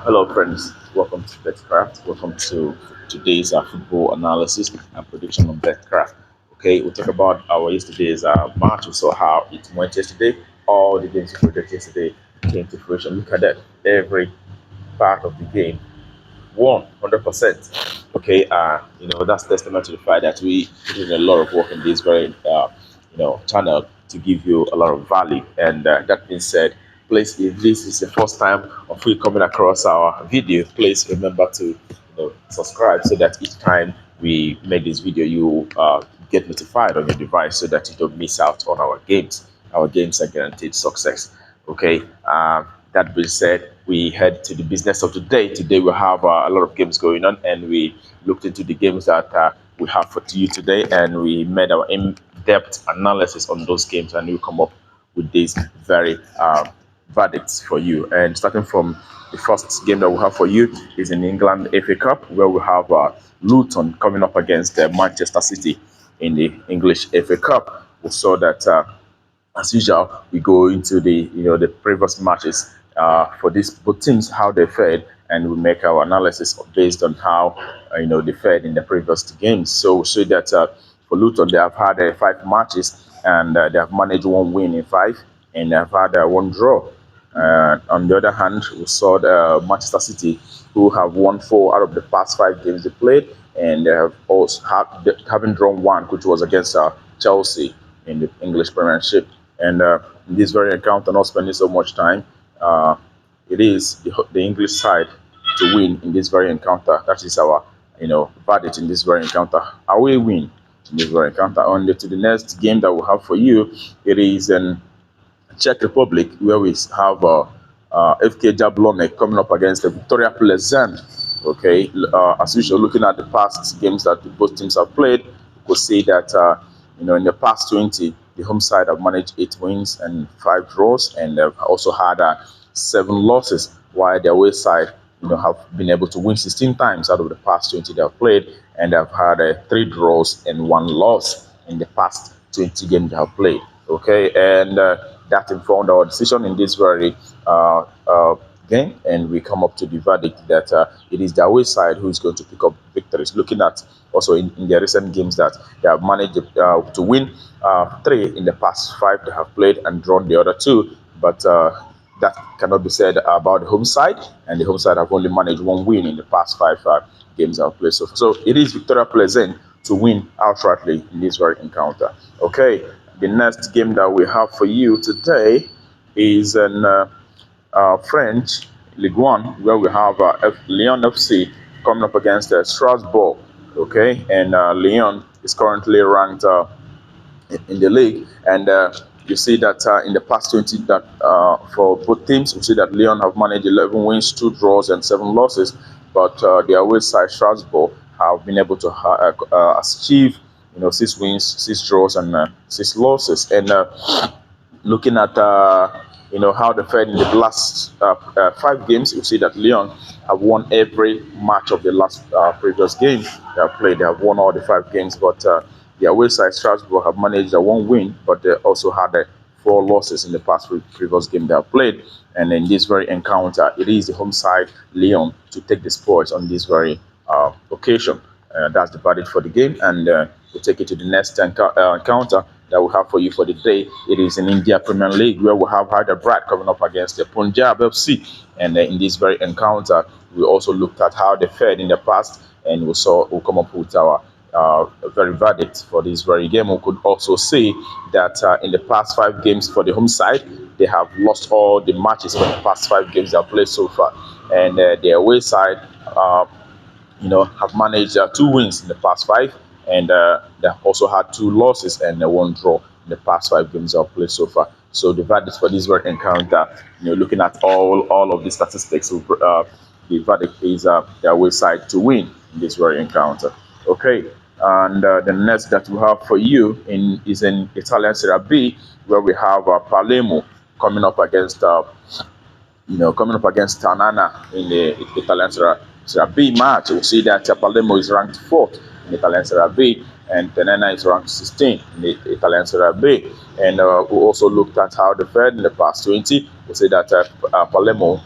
Hello, friends. Welcome to KRAFT. Welcome to today's football analysis and prediction on KRAFT. Okay, we'll talk about our yesterday's match. We saw how it went yesterday. All the games we predicted yesterday came to fruition. Look at that. Every part of the game won 100%. Okay, that's testament to the fact that we put in a lot of work in this very channel to give you a lot of value. And that being said, please, if this is the first time of you coming across our video, please remember to subscribe so that each time we make this video, you get notified on your device so that you don't miss out on our games. Our games are guaranteed success. Okay. That being said, we head to the business of today. Today we have a lot of games going on, and we looked into the games that we have for you today, and we made our in-depth analysis on those games, and we come up with these very verdicts for you. And starting from the first game that we have for you is in England FA Cup, where we have Luton coming up against Manchester City in the English FA Cup. We saw that. As usual, we go into the previous matches for these both teams, how they fared, and we make our analysis based on how they fared in the previous games. So we see that for Luton, they have had 5 matches, and they have managed 1 win in 5, and they have had 1 draw. On the other hand, we saw Manchester City, who have won 4 out of the past 5 games they played, and they have also having drawn 1, which was against Chelsea in the English Premiership. And in this very encounter, not spending so much time, it is the English side to win in this very encounter. That is our, verdict in this very encounter. Away win in this very encounter. On to the next game that we have for you, it is in Czech Republic, where we have FK Jablonec coming up against the Victoria Pleasant. Okay, as usual, looking at the past games that both teams have played, we could see that in the past 20. The home side have managed 8 wins and 5 draws, and they've also had 7 losses, while the away side, have been able to win 16 times out of the past 20 they have played, and they've had 3 draws and 1 loss in the past 20 games they have played. Okay, and that informed our decision in this very game, and we come up to the verdict that it is the away side who is going to pick up victories. Looking at also in their recent games that they have managed to win 3 in the past 5 they have played and drawn the other 2, but that cannot be said about the home side, and the home side have only managed 1 win in the past 5 games they have played. So it is Victoria Pleasant to win outrightly in this very encounter. Okay, the next game that we have for you today is an French Ligue 1, where we have Lyon FC coming up against Strasbourg. Okay, and Lyon is currently ranked in the league, and you see that in the past 20 that for both teams, we see that Lyon have managed 11 wins, 2 draws, and 7 losses, but the away side Strasbourg have been able to achieve 6 wins, 6 draws, and 6 losses. And looking at how they fared in the last 5 games, you see that Lyon have won every match of the last previous game they have played. They have won all the 5 games, but the away side Strasbourg have managed 1 win, but they also had 4 losses in the past previous game they have played. And in this very encounter, it is the home side Lyon to take the spoils on this very occasion. That's the verdict for the game, and we'll take it to the next encounter that we have for you for the day. It is in India Premier League, where we have Hyderabad coming up against the Punjab FC. And in this very encounter, we also looked at how they fared in the past, and we'll come up with our very verdict for this very game. We could also see that in the past 5 games for the home side, they have lost all the matches for the past 5 games they have played so far, and the away side have managed 2 wins in the past 5, and they have also had 2 losses and 1 draw in the past 5 games they have played so far. So the verdict for this very encounter, looking at all of the statistics, the verdict is the away side to win in this very encounter. Okay, and the next that we have for you is in Italian Serie B, where we have Palermo coming up against Tanana in the Italian Serie B match. We see that Palermo is ranked 4th in the Italian Serie B, and Tanana is ranked 16th in the Italian Serie B. And we also looked at how they fared in the past 20. We see that Palermo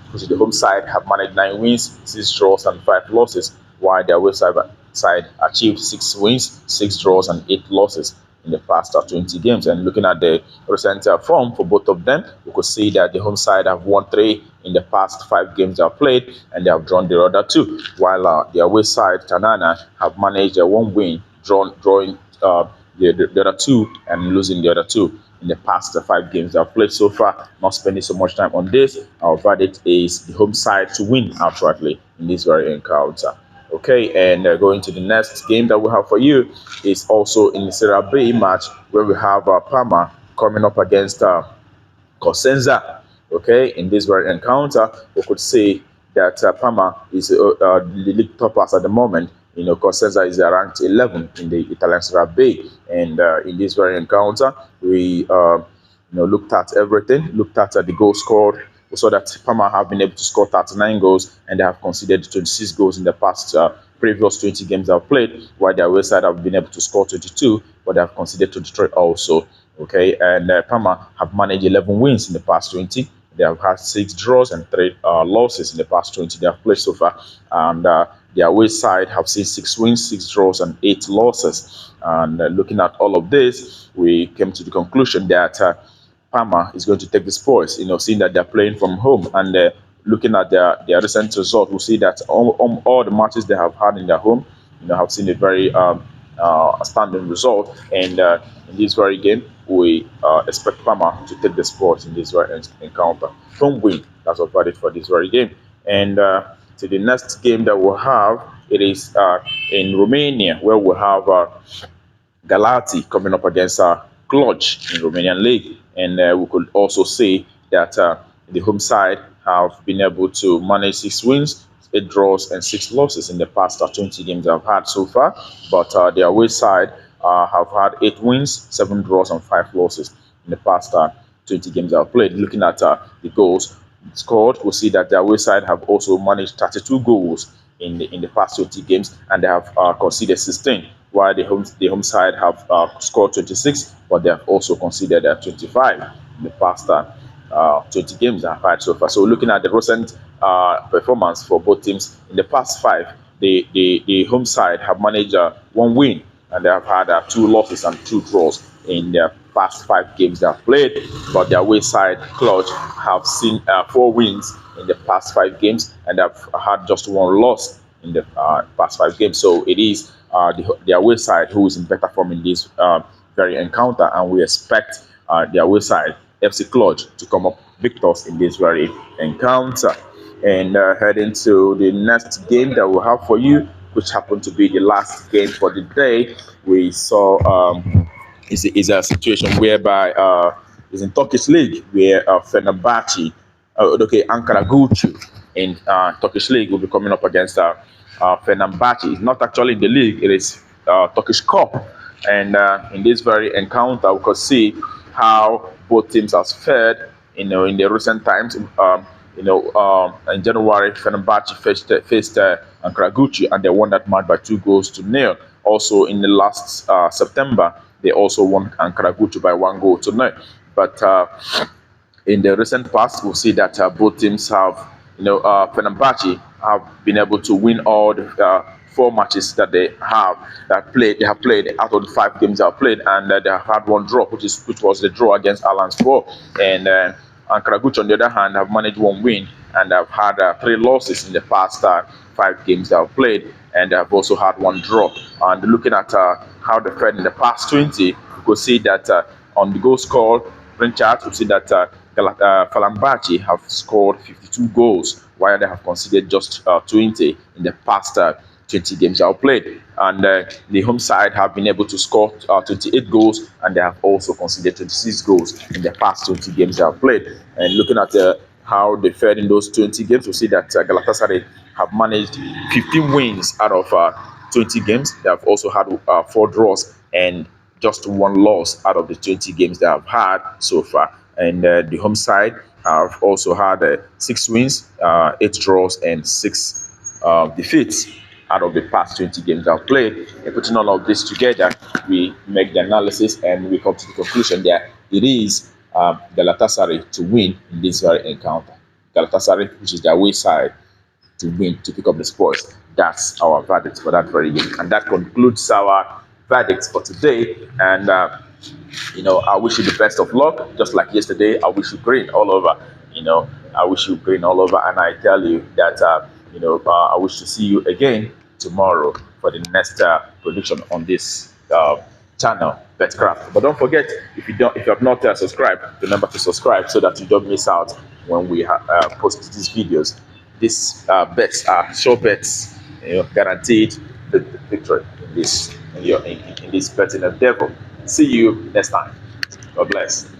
because the home side have managed 9 wins, 6 draws, and 5 losses, while their away side achieved 6 wins, 6 draws, and 8 losses in the past 20 games. And looking at the recent form for both of them, we could see that the home side have won 3 in the past 5 games they have played, and they have drawn the other 2, while the away side, Tanana, have managed 1 win, drawing the other 2 and losing the other 2 in the past 5 games they have played so far. Not spending so much time on this, our verdict is the home side to win outrightly in this very encounter. Okay, and going to the next game that we have for you is also in the Serie B match, where we have Parma coming up against Cosenza. Okay, in this very encounter, we could say that Parma is the league toppers at the moment. Cosenza is ranked 11th in the Italian Serie B, and in this very encounter, we looked at everything, looked at the goal scored. We saw that Parma have been able to score 39 goals, and they have conceded 26 goals in the past previous 20 games they've played, while their away side have been able to score 22, but they have conceded 23 also. Okay, and Parma have managed 11 wins in the past 20. They have had 6 draws and 3 losses in the past 20 they have played so far, and their away side have seen 6 wins, 6 draws, and 8 losses. And looking at all of this, we came to the conclusion that Parma is going to take the spoils, seeing that they're playing from home, and looking at their recent result, we'll see that all the matches they have had in their home, have seen a very outstanding result. And in this very game, we expect Parma to take the spoils in this very encounter. Don't win. That's what verdict for this very game. And to the next game that we'll have, it is in Romania, where we have Galati coming up against Cluj in Romanian League. And we could also see that the home side have been able to manage 6 wins, 8 draws, and 6 losses in the past 20 games they've had so far. But the away side have had 8 wins, 7 draws, and 5 losses in the past 20 games they've played. Looking at the goals scored, we'll see that the away side have also managed 32 goals in the past 20 games, and they have conceded 16, while the home side have scored 26, but they have also conceded 25 in the past 20 games they have had so far. So looking at the recent performance for both teams in the past 5, the home side have managed 1 win, and they have had 2 losses and 2 draws in their past 5 games they have played. But their away side, Cluj, have seen 4 wins in the past 5 games, and have had just 1 loss in the past 5 games. So it is the away side who is in better form in this very encounter, and we expect the away side, FC Cluj, to come up victors in this very encounter. And heading to the next game that we'll have for you, which happened to be the last game for the day, we saw is a situation whereby is in Turkish league, where Fenerbahce, Ankara Gucci in Turkish league will be coming up against Fenerbahce. It's not actually in the league; it is Turkish Cup. And in this very encounter, we could see how both teams have fared. In the recent times, in January, Fenerbahce faced Ankara Gucci, and they won that match by 2-0. Also, in the last September, they also won Ankara Gucci by 1-0. But in the recent past, we'll see that both teams have, Fenerbahce have been able to win all the 4 matches that they have played. They have played out of the 5 games they have played, and they have had 1 draw, which was the draw against Alanspor. And Ankara Gucci, on the other hand, have managed 1 win, and have had 3 losses in the past 5 games they have played, and they have also had 1 draw. And looking at how they fared in the past 20, you could see that on the goal scored chart, you see that Fenerbahce have scored 52 goals, while they have conceded just 20 in the past 20 games they have played. And the home side have been able to score 28 goals, and they have also conceded 26 goals in the past 20 games they have played. And looking at how they fared in those 20 games, we see that Galatasaray have managed 15 wins out of 20 games. They have also had 4 draws and just 1 loss out of the 20 games they have had so far. And the home side have also had 6 wins, 8 draws, and 6 defeats out of the past 20 games they have played. And putting all of this together, we make the analysis and we come to the conclusion that it is Galatasaray to win in this very encounter. Galatasaray, which is their way side, to win, to pick up the spoils. That's our verdict for that very game. And that concludes our verdict for today. And I wish you the best of luck. Just like yesterday, I wish you green all over. I wish you green all over. And I tell you that, I wish to see you again tomorrow for the next prediction on this channel, BetCraft. But don't forget, if you have not subscribed, remember to subscribe so that you don't miss out when we post these videos. These bets are sure bets, guaranteed the victory in this betting endeavor. See you next time. God bless.